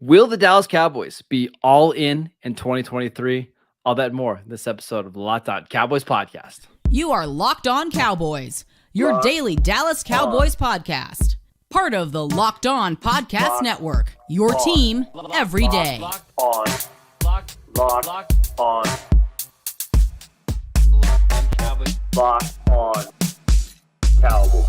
Will the Dallas Cowboys be all in 2023? All that and more in this episode of the Locked On Cowboys podcast. You are Locked On Cowboys, your daily Dallas Cowboys podcast. Part of the Locked On Podcast Network, your team every day. Locked on Cowboys. Locked on Cowboys.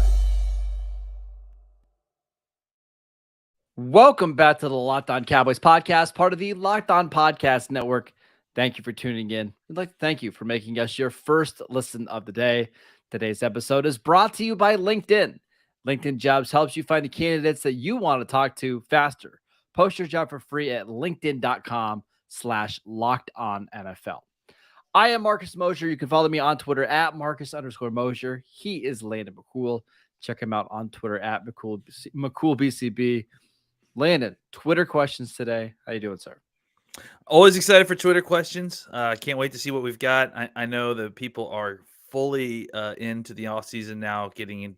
Welcome back to the Locked On Cowboys podcast, part of the Locked On Podcast Network. Thank you for tuning in. I'd like to thank you for making us your first listen of the day. Today's episode is brought to you by LinkedIn. LinkedIn Jobs helps you find the candidates that you want to talk to faster. Post your job for free at linkedin.com/lockedonnfl. I am Marcus Mosher. You can follow me on Twitter at Marcus_Mosher. He is Landon McCool. Check him out on Twitter at McCoolBCB. Landon, Twitter questions today. How you doing, sir? Always excited for Twitter questions. Can't wait to see what we've got. I know that people are fully into the offseason now, getting in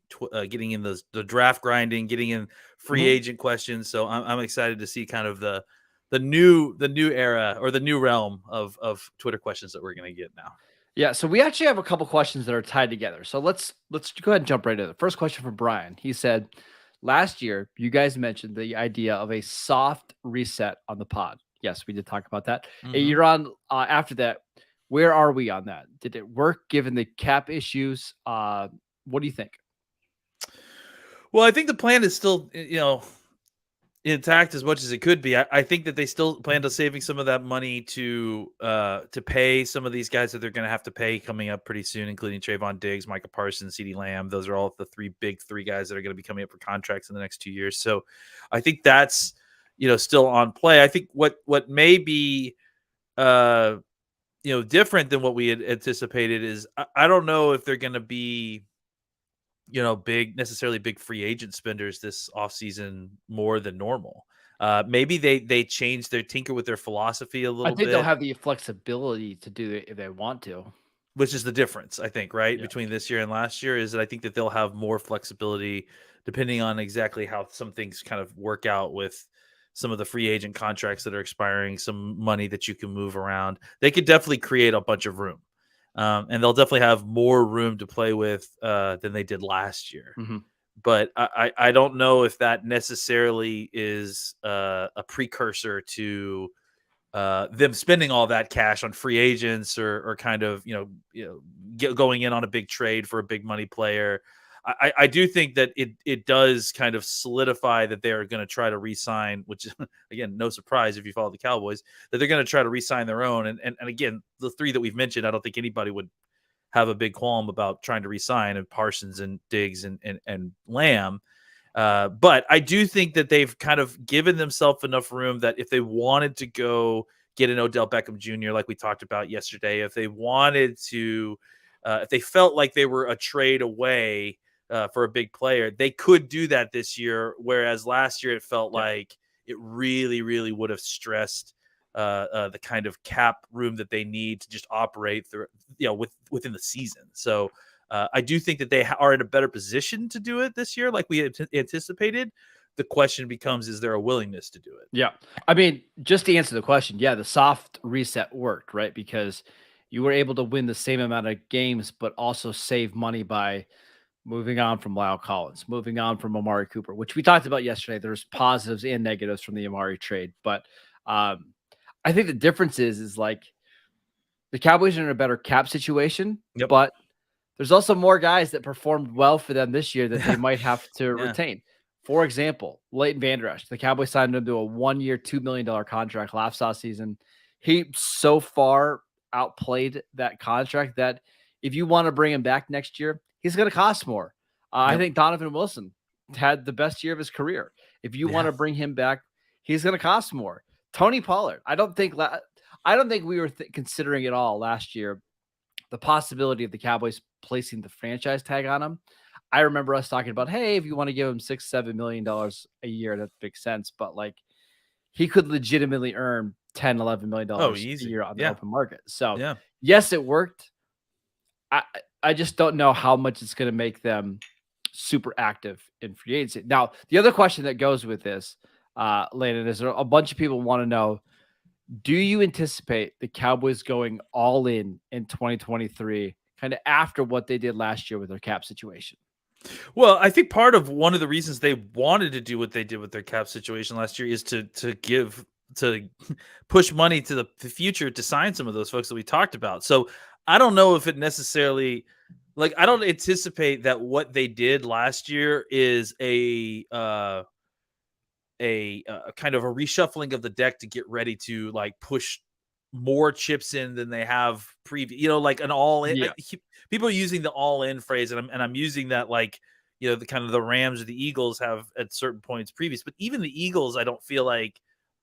the draft grinding, getting in free agent questions. So I'm excited to see kind of the new era or the new realm of Twitter questions that we're going to get now. Yeah, so we actually have a couple questions that are tied together. So let's go ahead and jump right into it. First question from Brian. He said, last year, you guys mentioned the idea of a soft reset on the pod. Yes, we did talk about that. A year on after that, where are we on that? Did it work given the cap issues? What do you think? Well, I think the plan is still, intact as much as it could be. I think that they still plan to saving some of that money to pay some of these guys that they're going to have to pay coming up pretty soon, including Trayvon Diggs, Micah Parsons, CeeDee Lamb. Those are all the big three guys that are going to be coming up for contracts in the next 2 years. So I think that's, still on play. I think what may be, different than what we had anticipated is I don't know if they're going to be, necessarily big free agent spenders this offseason more than normal. Maybe they change their tinker with their philosophy a little bit. I think they'll have the flexibility to do it if they want to. Which is the difference, I think, right? Yeah. Between this year and last year is that I think that they'll have more flexibility depending on exactly how some things kind of work out with some of the free agent contracts that are expiring, some money that you can move around. They could definitely create a bunch of room. And they'll definitely have more room to play with than they did last year. Mm-hmm. But I don't know if that necessarily is a precursor to them spending all that cash on free agents or kind of, going in on a big trade for a big money player. I do think that it does kind of solidify that they're going to try to re-sign, which is, again, no surprise if you follow the Cowboys, that they're going to try to re-sign their own. And again, the three that we've mentioned, I don't think anybody would have a big qualm about trying to re-sign, and Parsons and Diggs and Lamb. But I do think that they've kind of given themselves enough room that if they wanted to go get an Odell Beckham Jr., like we talked about yesterday, if they wanted to, if they felt like they were a trade away for a big player, they could do that this year. Whereas last year, it felt like it really, really would have stressed the kind of cap room that they need to just operate through, within the season. So I do think that they are in a better position to do it this year, like we had anticipated. The question becomes, is there a willingness to do it? Yeah. I mean, just to answer the question, the soft reset worked, right? Because you were able to win the same amount of games, but also save money by moving on from Lyle Collins, moving on from Amari Cooper, which we talked about yesterday. There's positives and negatives from the Amari trade. But I think the difference is like the Cowboys are in a better cap situation, but there's also more guys that performed well for them this year that they might have to retain. For example, Leighton Vander Esch, the Cowboys signed him to a 1-year, $2 million contract last offseason. He so far outplayed that contract that if you want to bring him back next year, he's going to cost more. I think Donovan Wilson had the best year of his career. If you want to bring him back, he's going to cost more. Tony Pollard, I don't think we were considering at all last year the possibility of the Cowboys placing the franchise tag on him. I remember us talking about, hey, if you want to give him $6-7 million a year, that makes sense. But like, he could legitimately earn $10-11 million a year on the open market. So yes, it worked. I just don't know how much it's going to make them super active in free agency. Now, the other question that goes with this, Landon, is there a bunch of people want to know, do you anticipate the Cowboys going all in 2023, kind of after what they did last year with their cap situation? Well, I think part of one of the reasons they wanted to do what they did with their cap situation last year is to push money to the future to sign some of those folks that we talked about. So I don't know if it necessarily, like, I don't anticipate that what they did last year is a kind of a reshuffling of the deck to get ready to like push more chips in than they have previous, like an all in. Yeah. People are using the all in phrase, and I'm using that like, the kind of the Rams or the Eagles have at certain points previous, but even the Eagles, I don't feel like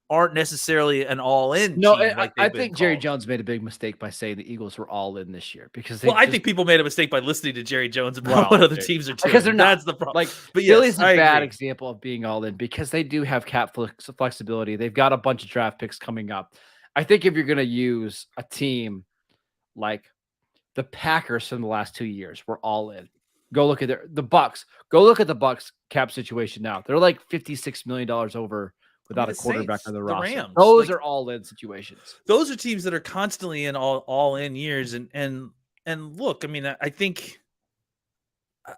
aren't necessarily an all in No, team like I they've been think Jerry called. Jones made a big mistake by saying the Eagles were all in this year because they Well, I think people made a mistake by listening to Jerry Jones about what other teams are doing. because they're not. That's the problem. Like, But Philly's yes, a I bad agree. example of being all in because they do have cap flexibility. They've got a bunch of draft picks coming up. I think if you're going to use a team like the Packers from the last 2 years, we're all in. Go look at the Bucks. Go look at the Bucks cap situation now. They're like $56 million over without a the quarterback Saints, on the the roster. Rams, Those like, are all in situations. those are teams that are constantly in all in years, and look, I mean, I think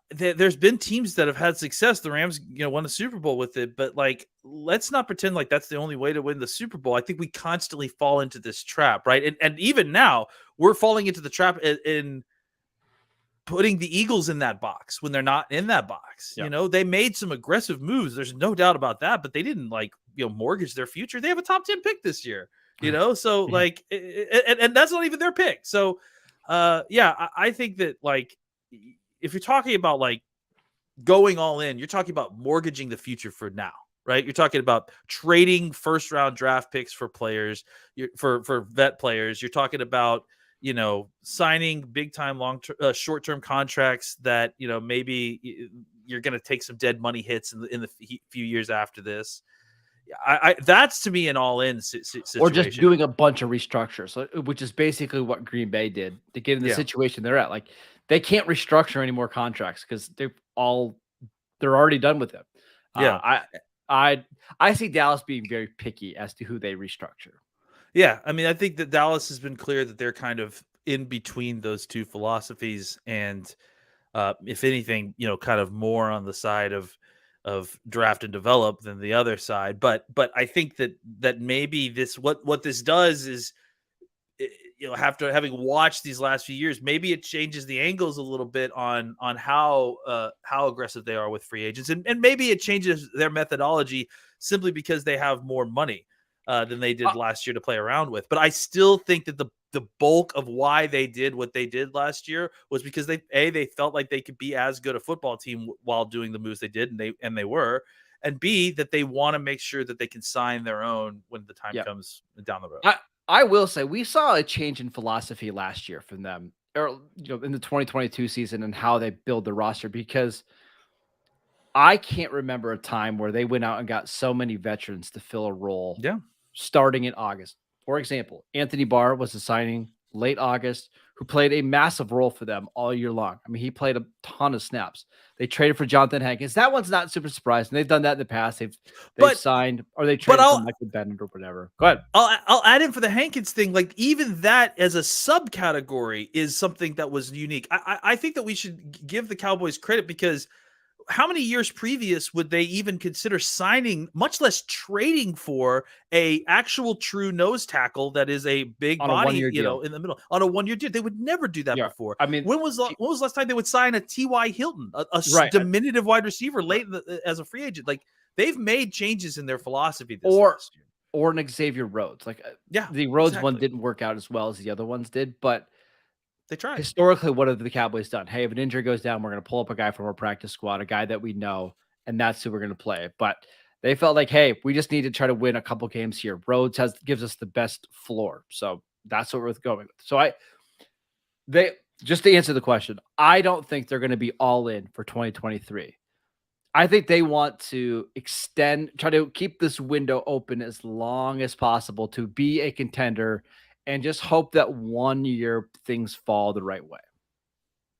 there's been teams that have had success. The Rams, won a Super Bowl with it, but like, let's not pretend like that's the only way to win the Super Bowl. I think we constantly fall into this trap, right? And even now, we're falling into the trap in putting the Eagles in that box when they're not in that box. Yeah. They made some aggressive moves. There's no doubt about that, but they didn't like, mortgage their future. They have a top 10 pick this year, so Yeah. like, and that's not even their pick. So, I think that like, if you're talking about like going all in, you're talking about mortgaging the future for now, right? You're talking about trading first round draft picks for players, for vet players. You're talking about, signing big time short term contracts that, maybe you're going to take some dead money hits in the few years after this. That's to me an all in situation. Or just doing a bunch of restructures, which is basically what Green Bay did to get in the situation they're at. Like, they can't restructure any more contracts because they're already done with them. Yeah. I see Dallas being very picky as to who they restructure. Yeah, I mean, I think that Dallas has been clear that they're kind of in between those two philosophies, and if anything, kind of more on the side of draft and develop than the other side. But I think that maybe this what this does is, after having watched these last few years, maybe it changes the angles a little bit on how aggressive they are with free agents, and maybe it changes their methodology simply because they have more money than they did last year to play around with. But I still think that the bulk of why they did what they did last year was because they felt like they could be as good a football team while doing the moves they did, and they were, and B, that they want to make sure that they can sign their own when the time comes down the road. I will say we saw a change in philosophy last year from them, or in the 2022 season, and how they build the roster, because I can't remember a time where they went out and got so many veterans to fill a role. Yeah. Starting in August. For example, Anthony Barr was a signing late August who played a massive role for them all year long. I mean, he played a ton of snaps. They traded for Jonathan Hankins. That one's not super surprising. They've done that in the past. They've signed, or they traded for Michael Bennett or whatever. Go ahead. I'll add in for the Hankins thing. Like, even that as a subcategory is something that was unique. I think that we should give the Cowboys credit, because how many years previous would they even consider signing, much less trading, for a actual true nose tackle that is a big On body, in the middle on a 1 year deal? They would never do that before. I mean, when was the last time they would sign a T.Y. Hilton, a diminutive wide receiver late as a free agent? Like, they've made changes in their philosophy this last year. Or an Xavier Rhodes. Like, the Rhodes one didn't work out as well as the other ones did, but they tried. Historically, what have the Cowboys done? Hey, if an injury goes down, we're going to pull up a guy from our practice squad, a guy that we know, and that's who we're going to play. But they felt like, hey, we just need to try to win a couple games here. Rhodes gives us the best floor, so that's what we're going with. So just to answer the question, I don't think they're going to be all in for 2023. I think they want to try to keep this window open as long as possible to be a contender, and just hope that 1 year things fall the right way.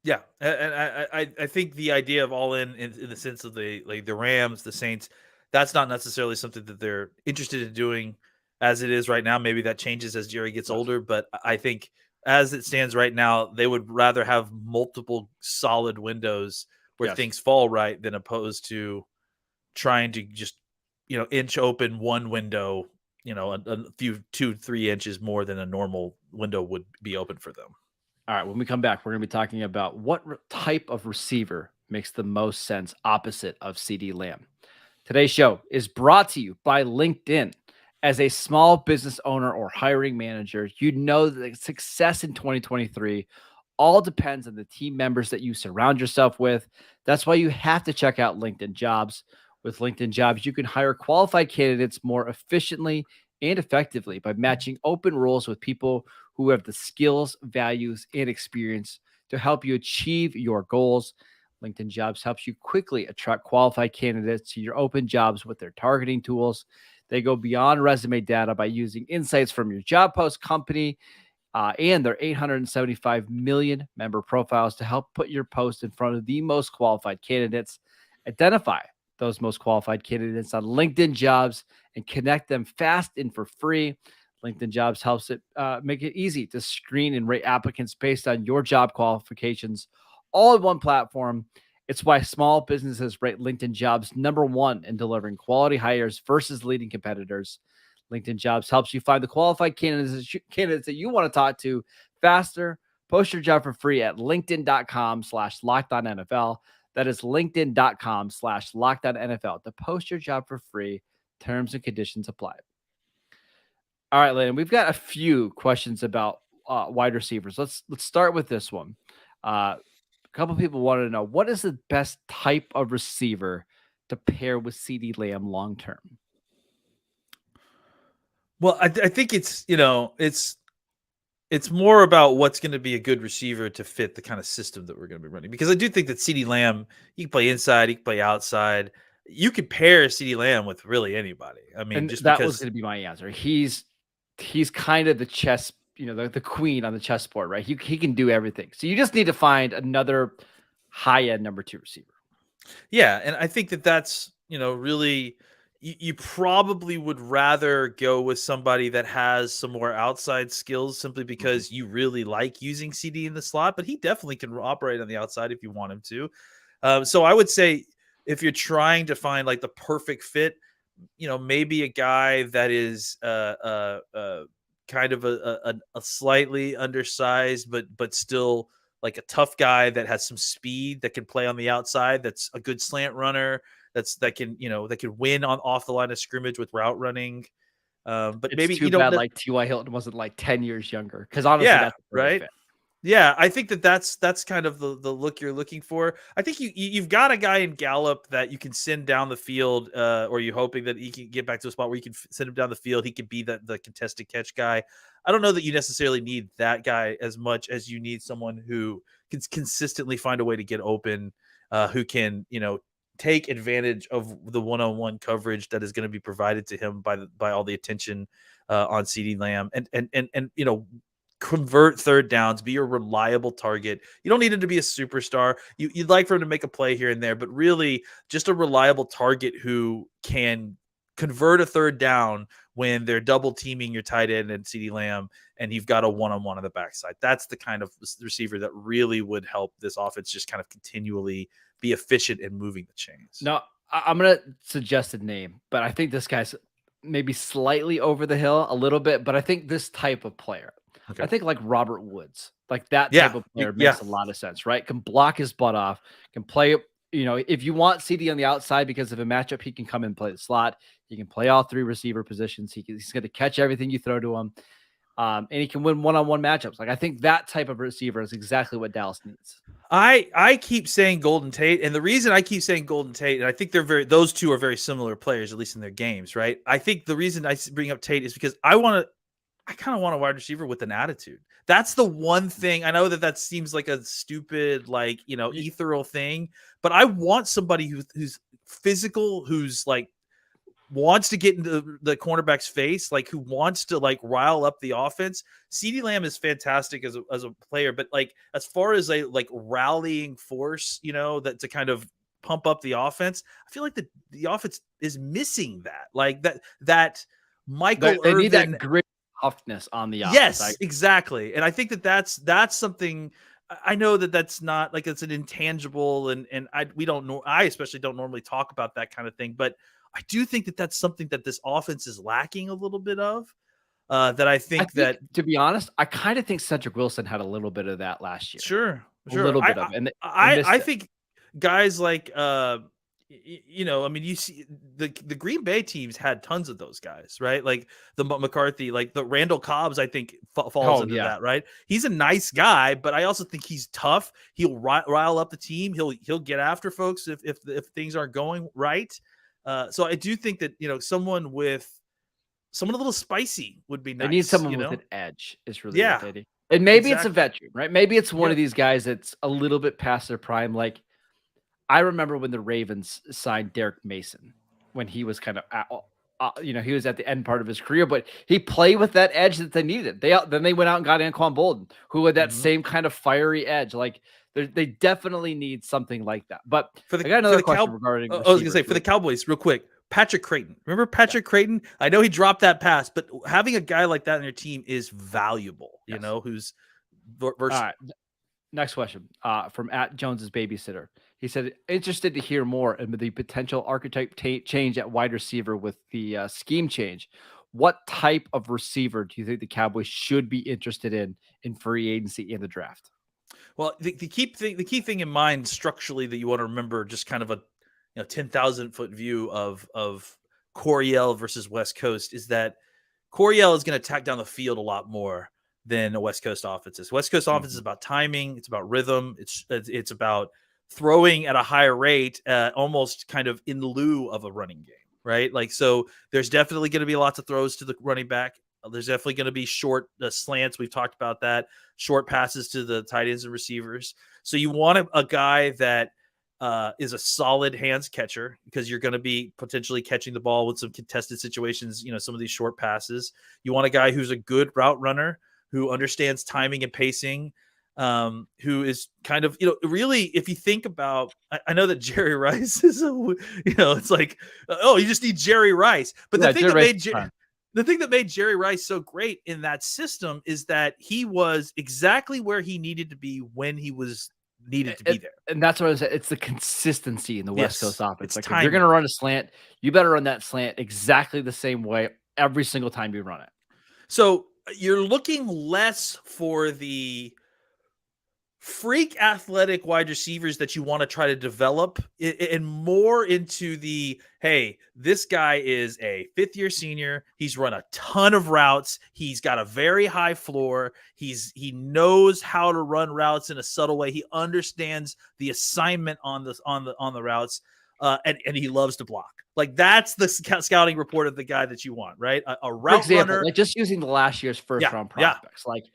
Yeah, and I think the idea of all in the sense of the Rams, the Saints, that's not necessarily something that they're interested in doing as it is right now. Maybe that changes as Jerry gets older, but I think as it stands right now, they would rather have multiple solid windows where Yes. things fall right than opposed to trying to just, inch open one window, a few 2-3 inches more than a normal window would be open for them. All right, when we come back, we're going to be talking about what type of receiver makes the most sense opposite of CeeDee Lamb. Today's show is brought to you by LinkedIn. As a small business owner or hiring manager, you know that success in 2023 all depends on the team members that you surround yourself with. That's why you have to check out LinkedIn Jobs. With LinkedIn Jobs, you can hire qualified candidates more efficiently and effectively by matching open roles with people who have the skills, values, and experience to help you achieve your goals. LinkedIn Jobs helps you quickly attract qualified candidates to your open jobs with their targeting tools. They go beyond resume data by using insights from your job post company and their 875 million member profiles to help put your post in front of the most qualified candidates. Identify those most qualified candidates on LinkedIn Jobs and connect them fast and for free. LinkedIn Jobs helps it make it easy to screen and rate applicants based on your job qualifications, all in one platform. It's why small businesses rate LinkedIn Jobs #1 in delivering quality hires versus leading competitors. LinkedIn Jobs helps you find the qualified candidates that you want to talk to faster. Post your job for free at linkedin.com/LockedOnNFL. That is linkedin.com/LockedOnNFL to post your job for free. Terms and conditions apply. All right, Landon, we've got a few questions about wide receivers. Let's start with this one. A couple people wanted to know, what is the best type of receiver to pair with CeeDee Lamb long term? Well, I think it's more about what's going to be a good receiver to fit the kind of system that we're going to be running. Because I do think that CeeDee Lamb, he can play inside, he can play outside. You could pair CeeDee Lamb with really anybody. I mean, And just that was because, going to be my answer. He's kind of the chess, the queen on the chessboard, right? He can do everything. So you just need to find another high end number 2 receiver. yeah, and I think that that's really. You probably would rather go with somebody that has some more outside skills simply because you really like using CeeDee in the slot, but he definitely can operate on the outside if you want him to. So I would say if you're trying to find like the perfect fit, maybe a guy that is kind of a slightly undersized, but still like a tough guy that has some speed that can play on the outside. That's a good slant runner. That can win on off the line of scrimmage with route running. But It's maybe too you don't. bad like T.Y. Hilton wasn't like 10 years younger, because honestly, Yeah, that's a perfect right. fit. Yeah, I think that's kind of the look you're looking for. I think you've got a guy in Gallup that you can send down the field, or you're hoping that he can get back to a spot where you can send him down the field. He could be the contested catch guy. I don't know that you necessarily need that guy as much as you need someone who can consistently find a way to get open, who can take advantage of the one-on-one coverage that is going to be provided to him by all the attention on CeeDee Lamb, and convert third downs, be a reliable target. You don't need him to be a superstar. You'd like for him to make a play here and there, but really just a reliable target who can convert a third down when they're double teaming your tight end and CeeDee Lamb, and you've got a one-on-one on the backside. That's the kind of receiver that really would help this offense just kind of continually be efficient in moving the chains. No, I'm going to suggest a name, but I think this guy's maybe slightly over the hill a little bit, but I think this type of player, Okay. I think like Robert Woods, like that Yeah. type of player Yeah. makes a lot of sense, right? Can block his butt off, can play, if you want CeeDee on the outside because of a matchup, he can come and play the slot. He can play all 3 receiver positions. He's going to catch everything you throw to him. And he can win one-on-one matchups. Like, I think that type of receiver is exactly what Dallas needs. I keep saying Golden Tate, and the reason I keep saying Golden Tate, and I think those two are very similar players, at least in their games, right? I think the reason I bring up Tate is because I kind of want a wide receiver with an attitude. That's the one thing. I know that seems like a stupid, like, ethereal thing, but I want somebody who's physical, who's like wants to get into the cornerback's face, like who wants to like rile up the offense. CeeDee Lamb is fantastic as a player, but like as far as a like rallying force, that to kind of pump up the offense. I feel like the offense is missing that. Like that Michael They need Irvin. that grit toughness on the offense. Yes, exactly. And I think that's something. I know that's not like it's an intangible, and we don't know. I especially don't normally talk about that kind of thing, but I do think that's something that this offense is lacking a little bit of. That I think that, to be honest, I kind of think Cedric Wilson had a little bit of that last year. sure. A little bit of, and I think guys like I mean, you see the Green Bay teams had tons of those guys, right? Like the McCarthy, like the Randall Cobbs, I think falls into that, right? He's a nice guy, but I also think he's tough. He'll rile up the team. He'll get after folks if things aren't going right. So I do think that someone a little spicy would be nice. They need someone with an edge. Is really what they need. And exactly. maybe it's a veteran, right? Maybe it's one of these guys that's a little bit past their prime. Like I remember when the Ravens signed Derek Mason when he was kind of, he was at the end part of his career, but he played with that edge that they needed. Then they went out and got Anquan Bolden, who had that same kind of fiery edge. Like they definitely need something like that. But I got another question regarding. I was going to say for the Cowboys, real quick. Patrick Creighton. Remember Patrick Creighton? I know he dropped that pass, but having a guy like that on your team is valuable, who's versatile. All right. Next question from @Jones's babysitter. He said, interested to hear more in the potential archetype change at wide receiver with the scheme change. What type of receiver do you think the Cowboys should be interested in free agency in the draft? Well, the key thing in mind structurally that you want to remember, just kind of a 10,000-foot view of Coryell versus West Coast, is that Coryell is going to attack down the field a lot more than a West Coast offense is. West Coast offense is about timing. It's about rhythm. It's about throwing at a higher rate, almost kind of in lieu of a running game, right? Like, so there's definitely going to be lots of throws to the running back. There's definitely going to be short slants. We've talked about that. Short passes to the tight ends and receivers. So you want a guy that is a solid hands catcher, because you're going to be potentially catching the ball with some contested situations, some of these short passes. You want a guy who's a good route runner, who understands timing and pacing, who is kind of, really, if you think about, I know that Jerry Rice is, it's like, you just need Jerry Rice. But the thing that made Jerry Rice so great in that system is that he was exactly where he needed to be when he was needed to be there. And that's what I said. It's the consistency in the West Coast offense. Like, if you're going to run a slant, you better run that slant exactly the same way every single time you run it. So you're looking less for the freak athletic wide receivers that you want to try to develop, and more into the, hey, this guy is a fifth-year senior. He's run a ton of routes. He's got a very high floor. He knows how to run routes in a subtle way. He understands the assignment on the routes, and he loves to block. Like, that's the scouting report of the guy that you want, right? A route runner. Like, just using the last year's first-round prospects. Like,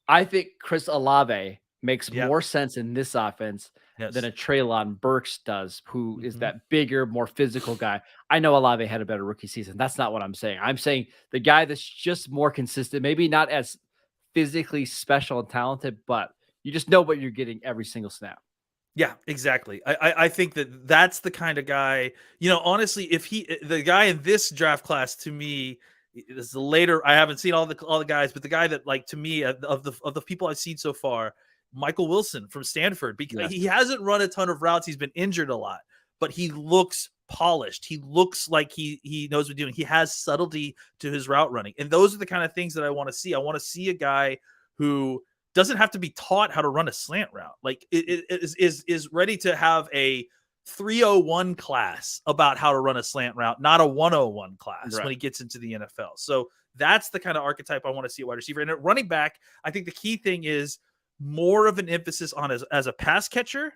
I think Chris Olave makes more sense in this offense than a Treylon Burks does, who is that bigger, more physical guy. I know Olave had a better rookie season. That's not what I'm saying. I'm saying the guy that's just more consistent, maybe not as physically special and talented, but you just know what you're getting every single snap. Yeah, exactly. I think that's the kind of guy, honestly, the guy in this draft class, to me, is the later, I haven't seen all the guys, but the guy that, like, to me, of the people I've seen so far, Michael Wilson from Stanford, because he hasn't run a ton of routes. He's been injured a lot, but he looks polished. He looks like he knows what he's doing. He has subtlety to his route running. And those are the kind of things that I want to see. I want to see a guy who doesn't have to be taught how to run a slant route. Like, it is ready to have a 301 class about how to run a slant route, not a 101 class when he gets into the NFL. So that's the kind of archetype I want to see at wide receiver. And at running back, I think the key thing is more of an emphasis on as a pass catcher,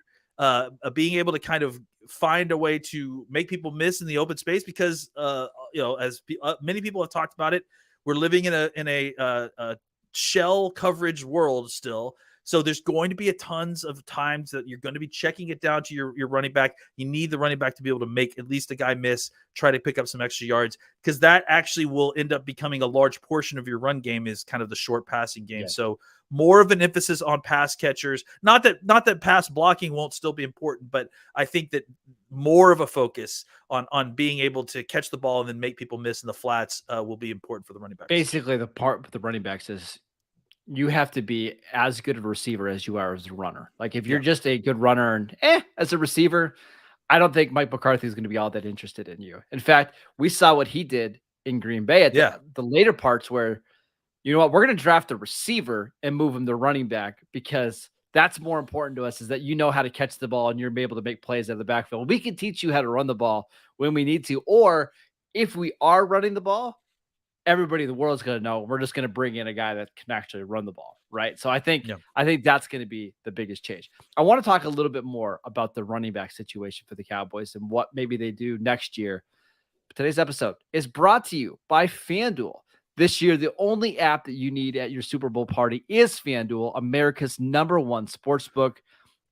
being able to kind of find a way to make people miss in the open space, because as many people have talked about it, we're living in a shell coverage world still. So there's going to be a tons of times that you're going to be checking it down to your running back. You need the running back to be able to make at least a guy miss, try to pick up some extra yards, because that actually will end up becoming a large portion of your run game, is kind of the short passing game. Yeah. So more of an emphasis on pass catchers. Not that pass blocking won't still be important, but I think that more of a focus on being able to catch the ball and then make people miss in the flats will be important for the running backs. Basically, the part with the running backs is you have to be as good of a receiver as you are as a runner. Like if you're just a good runner and as a receiver, I don't think Mike McCarthy is going to be all that interested in you. In fact, we saw what he did in Green Bay at the later parts where, you know what, we're going to draft a receiver and move him to running back because that's more important to us, is that you know how to catch the ball and you're able to make plays out of the backfield. We can teach you how to run the ball when we need to, or if we are running the ball, everybody in the world is going to know we're just going to bring in a guy that can actually run the ball, right? So I think that's going to be the biggest change. I want to talk a little bit more about the running back situation for the Cowboys and what maybe they do next year. Today's episode is brought to you by FanDuel. This year, the only app that you need at your Super Bowl party is FanDuel, America's #1 sportsbook.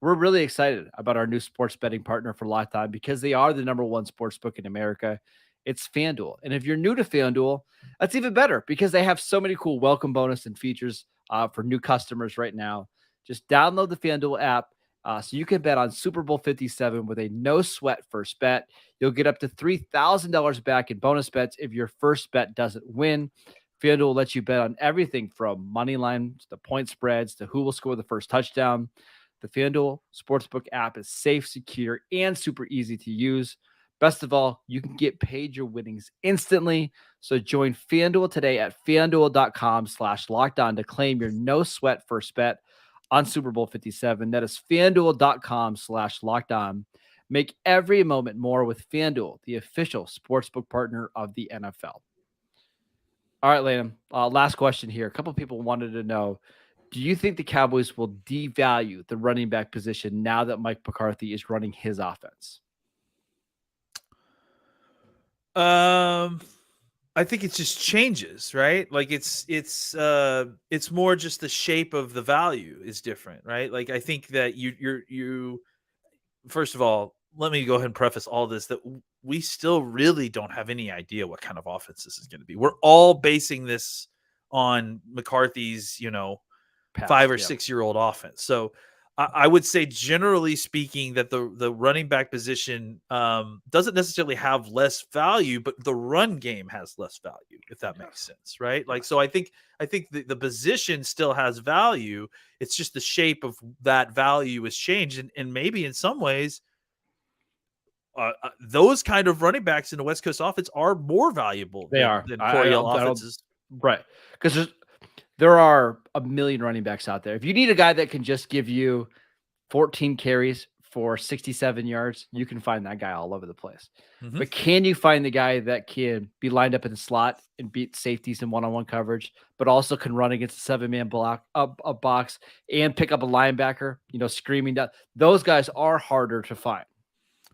We're really excited about our new sports betting partner for Lifetime because they are the #1 sportsbook in America. It's FanDuel. And if you're new to FanDuel, that's even better because they have so many cool welcome bonus and features for new customers right now. Just download the FanDuel app so you can bet on Super Bowl 57 with a no-sweat first bet. You'll get up to $3,000 back in bonus bets if your first bet doesn't win. FanDuel lets you bet on everything from money lines to point spreads to who will score the first touchdown. The FanDuel Sportsbook app is safe, secure, and super easy to use. Best of all, you can get paid your winnings instantly. So join FanDuel today at FanDuel.com/lockedon to claim your no-sweat first bet on Super Bowl 57. That is FanDuel.com/lockedon. Make every moment more with FanDuel, the official sportsbook partner of the NFL. All right, Landon, last question here. A couple of people wanted to know, do you think the Cowboys will devalue the running back position now that Mike McCarthy is running his offense? I think it just changes, right? Like it's more just the shape of the value is different, right? Like I think that you first of all, let me go ahead and preface all this that we still really don't have any idea what kind of offense this is going to be. We're all basing this on McCarthy's, 5 or 6 year old offense. So I would say, generally speaking, that the running back position doesn't necessarily have less value, but the run game has less value, if that makes sense, right? Like, so I think the position still has value. It's just the shape of that value has changed, and maybe in some ways, those kind of running backs in the West Coast offense are more valuable than Coryell offenses, right? Because there are a million running backs out there. If you need a guy that can just give you 14 carries for 67 yards, you can find that guy all over the place. Mm-hmm. But can you find the guy that can be lined up in the slot and beat safeties in one-on-one coverage, but also can run against a 7-man block, a box, and pick up a linebacker, screaming down? Those guys are harder to find.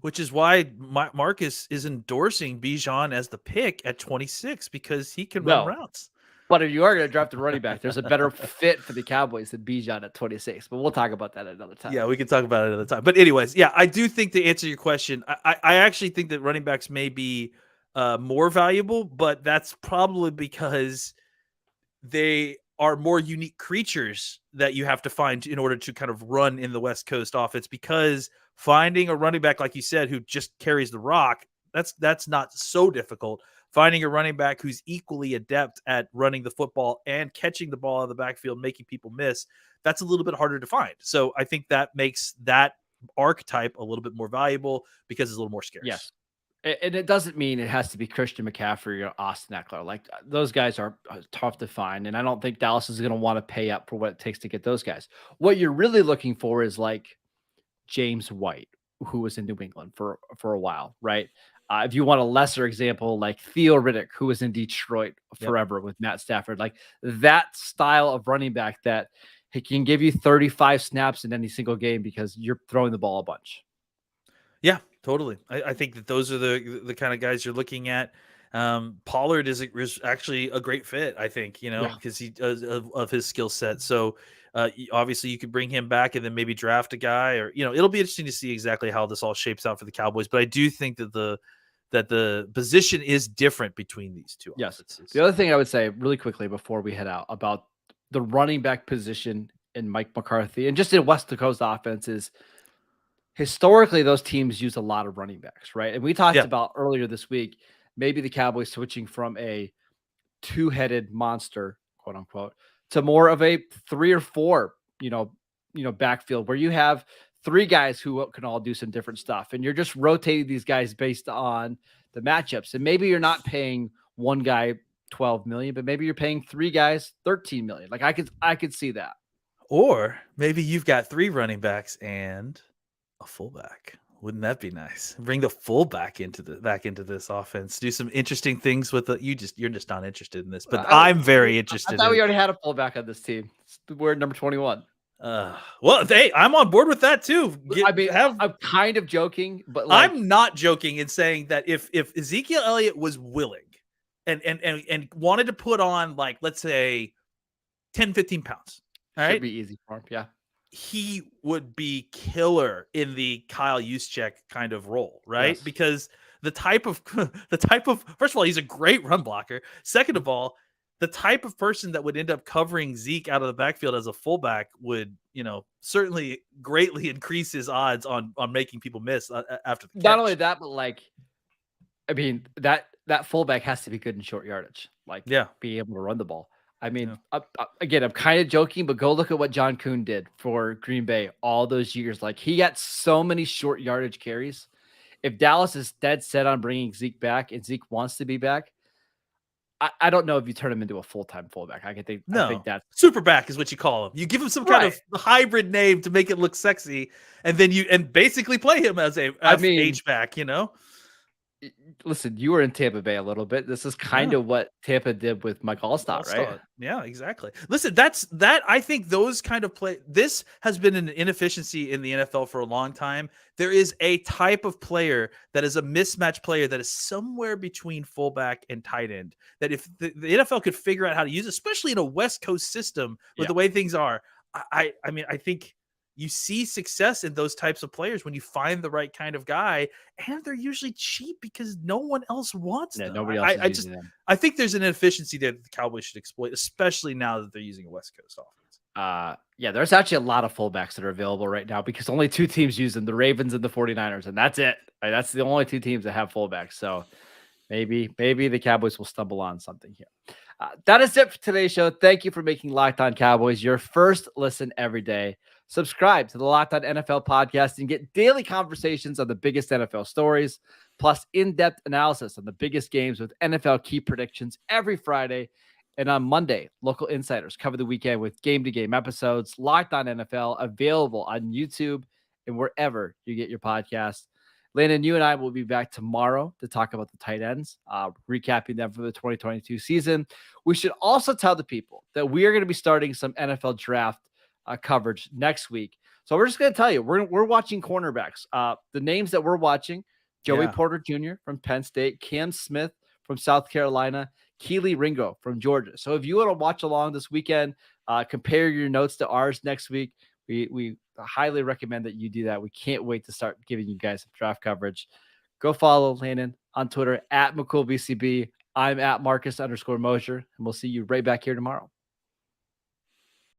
Which is why Marcus is endorsing Bijan as the pick at 26 because he can run routes. But if you are going to draft a running back, there's a better fit for the Cowboys than Bijan at 26. But we'll talk about that another time. Yeah, we can talk about it another time. But anyways, yeah, I do think, to answer your question, I actually think that running backs may be more valuable, but that's probably because they are more unique creatures that you have to find in order to kind of run in the West Coast offense, because finding a running back, like you said, who just carries the rock, that's not so difficult. Finding a running back who's equally adept at running the football and catching the ball out of the backfield, making people miss, that's a little bit harder to find. So I think that makes that archetype a little bit more valuable because it's a little more scarce. Yes. And it doesn't mean it has to be Christian McCaffrey or Austin Eckler. Like, those guys are tough to find. And I don't think Dallas is going to want to pay up for what it takes to get those guys. What you're really looking for is like James White, who was in New England for a while, right? If you want a lesser example, like Theo Riddick, who was in Detroit forever with Matt Stafford, like that style of running back that he can give you 35 snaps in any single game because you're throwing the ball a bunch. Yeah, totally. I think that those are the kind of guys you're looking at. Pollard is actually a great fit, I think, Yeah. because he does of his skill set. So obviously you could bring him back and then maybe draft a guy, or it'll be interesting to see exactly how this all shapes out for the Cowboys. But I do think that the position is different between these two Yes. offenses. The other thing I would say really quickly before we head out about the running back position in Mike McCarthy and just in West Coast offense is historically those teams use a lot of running backs, right? And we talked Yeah. about earlier this week, maybe the Cowboys switching from a two-headed monster, quote unquote, to more of a 3 or 4, backfield where you have 3 guys who can all do some different stuff. And you're just rotating these guys based on the matchups. And maybe you're not paying one guy 12 million, but maybe you're paying 3 guys 13 million. Like I could see that. Or maybe you've got 3 running backs and a fullback. Wouldn't that be nice? Bring the fullback back into this offense. Do some interesting things with you're just not interested in this, but I'm very interested. I thought we already had a fullback on this team. We're number 21. Well, I'm on board with that too. I'm kind of joking, but I'm not joking in saying that if Ezekiel Elliott was willing and wanted to put on, like, let's say 10, 15 pounds, all right, should be easy for him. Yeah. He would be killer in the Kyle Juszczyk kind of role, right? Yes. Because the type of first of all, he's a great run blocker. Second of all, the type of person that would end up covering Zeke out of the backfield as a fullback would, certainly greatly increase his odds on making people miss after the catch. Not only that, but that fullback has to be good in short yardage, be able to run the ball. Again, I'm kind of joking, but go look at what John Kuhn did for Green Bay all those years. Like, he got so many short yardage carries. If Dallas is dead set on bringing Zeke back and Zeke wants to be back, I don't know if you turn him into a full-time fullback. I think that's super back is what you call him. You give him some kind of hybrid name to make it look sexy, and then you basically play him as a H-back, Listen, you were in Tampa Bay a little bit. This is kind of what Tampa did with Mike Allstott, right? Yeah, exactly. Listen, I think those kind of play. This has been an inefficiency in the NFL for a long time. There is a type of player that is a mismatch player that is somewhere between fullback and tight end. That if the NFL could figure out how to use, especially in a West Coast system with the way things are, I think you see success in those types of players when you find the right kind of guy, and they're usually cheap because no one else wants them. Nobody else is using them. I think there's an inefficiency there that the Cowboys should exploit, especially now that they're using a West Coast offense. There's actually a lot of fullbacks that are available right now because only 2 teams use them, the Ravens and the 49ers, and that's it. That's the only 2 teams that have fullbacks. So maybe the Cowboys will stumble on something here. That is it for today's show. Thank you for making Locked On Cowboys your first listen every day. Subscribe to the Locked On NFL podcast and get daily conversations on the biggest NFL stories, plus in-depth analysis on the biggest games with NFL key predictions every Friday. And on Monday, local insiders cover the weekend with game-to-game episodes. Locked On NFL available on YouTube and wherever you get your podcasts. Landon, you and I will be back tomorrow to talk about the tight ends, recapping them for the 2022 season. We should also tell the people that we are going to be starting some NFL draft coverage next week. So we're just going to tell you, we're watching cornerbacks. The names that we're watching: Joey Porter Jr. from Penn State, Cam Smith from South Carolina, Keely Ringo from Georgia. So if you want to watch along this weekend, compare your notes to ours next week, we highly recommend that you do that. We can't wait to start giving you guys some draft coverage. Go follow Landon on Twitter at McCoolBCB. I'm at Marcus_Mosher, and we'll see you right back here tomorrow.